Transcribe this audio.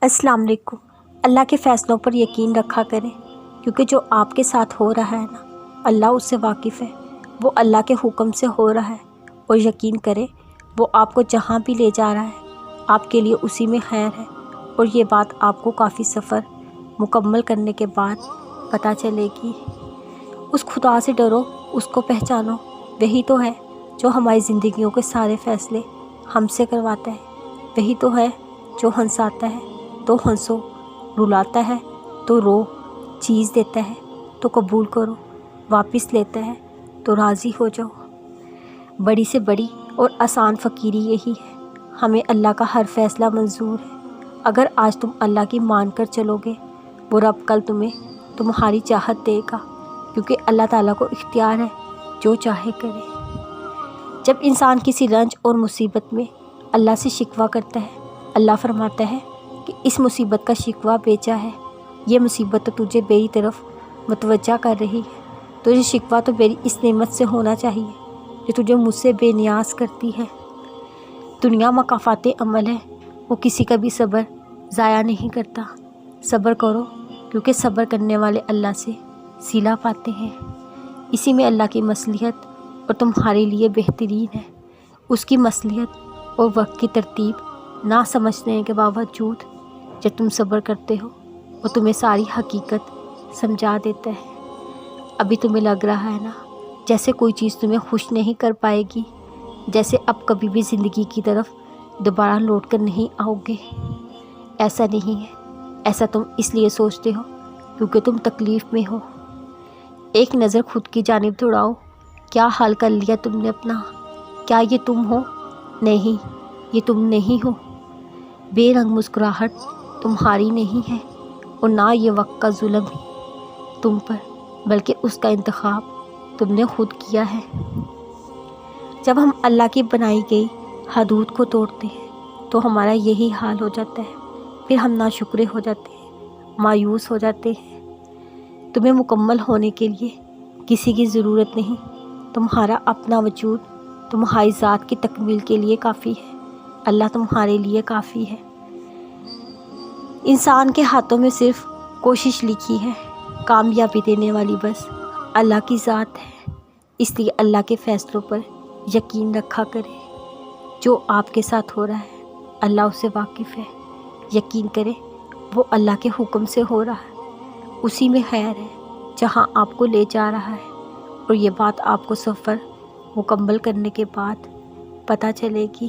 السلام علیکم۔ اللہ کے فیصلوں پر یقین رکھا کریں، کیونکہ جو آپ کے ساتھ ہو رہا ہے نا، اللہ اس سے واقف ہے۔ وہ اللہ کے حکم سے ہو رہا ہے، اور یقین کریں وہ آپ کو جہاں بھی لے جا رہا ہے آپ کے لیے اسی میں خیر ہے، اور یہ بات آپ کو کافی سفر مکمل کرنے کے بعد پتہ چلے گی۔ اس خدا سے ڈرو، اس کو پہچانو، وہی تو ہے جو ہماری زندگیوں کے سارے فیصلے ہم سے کرواتا ہے، وہی تو ہے جو ہنساتا ہے تو ہنسو، رلاتا ہے تو رو، چیز دیتا ہے تو قبول کرو، واپس لیتا ہے تو راضی ہو جاؤ۔ بڑی سے بڑی اور آسان فقیری یہی ہے، ہمیں اللہ کا ہر فیصلہ منظور ہے۔ اگر آج تم اللہ کی مان کر چلو گے، وہ رب کل تمہیں تمہاری چاہت دے گا، کیونکہ اللہ تعالیٰ کو اختیار ہے جو چاہے کرے۔ جب انسان کسی رنج اور مصیبت میں اللہ سے شکوہ کرتا ہے، اللہ فرماتا ہے کہ اس مصیبت کا شکوہ بیچا ہے، یہ مصیبت تو تجھے میری طرف متوجہ کر رہی ہے، تجھے شکوہ تو میری اس نعمت سے ہونا چاہیے جو تجھے مجھ سے بے نیاز کرتی ہے۔ دنیا مکافات عمل ہے، وہ کسی کا بھی صبر ضائع نہیں کرتا۔ صبر کرو، کیونکہ صبر کرنے والے اللہ سے صلہ پاتے ہیں۔ اسی میں اللہ کی مصلحت اور تمہارے لیے بہترین ہے۔ اس کی مصلحت اور وقت کی ترتیب نہ سمجھنے کے باوجود جب تم صبر کرتے ہو، وہ تمہیں ساری حقیقت سمجھا دیتا ہے۔ ابھی تمہیں لگ رہا ہے نا جیسے کوئی چیز تمہیں خوش نہیں کر پائے گی، جیسے اب کبھی بھی زندگی کی طرف دوبارہ لوٹ کر نہیں آؤ گے۔ ایسا نہیں ہے، ایسا تم اس لیے سوچتے ہو کیونکہ تم تکلیف میں ہو۔ ایک نظر خود کی جانب دوڑاؤ، کیا حال کر لیا تم نے اپنا؟ کیا یہ تم ہو؟ نہیں، یہ تم نہیں ہو۔ بے رنگ مسکراہٹ تمہاری نہیں ہے، اور نہ یہ وقت کا ظلم ہی تم پر، بلکہ اس کا انتخاب تم نے خود کیا ہے۔ جب ہم اللہ کی بنائی گئی حدود کو توڑتے ہیں تو ہمارا یہی حال ہو جاتا ہے، پھر ہم ناشکرے ہو جاتے ہیں، مایوس ہو جاتے ہیں۔ تمہیں مکمل ہونے کے لیے کسی کی ضرورت نہیں، تمہارا اپنا وجود تمہاری ذات کی تکمیل کے لیے کافی ہے۔ اللہ تمہارے لیے کافی ہے۔ انسان کے ہاتھوں میں صرف کوشش لکھی ہے، کامیابی دینے والی بس اللہ کی ذات ہے۔ اس لیے اللہ کے فیصلوں پر یقین رکھا کرے۔ جو آپ کے ساتھ ہو رہا ہے اللہ اس سے واقف ہے، یقین کرے وہ اللہ کے حکم سے ہو رہا ہے، اسی میں خیر ہے جہاں آپ کو لے جا رہا ہے، اور یہ بات آپ کو سفر مکمل کرنے کے بعد پتہ چلے گی۔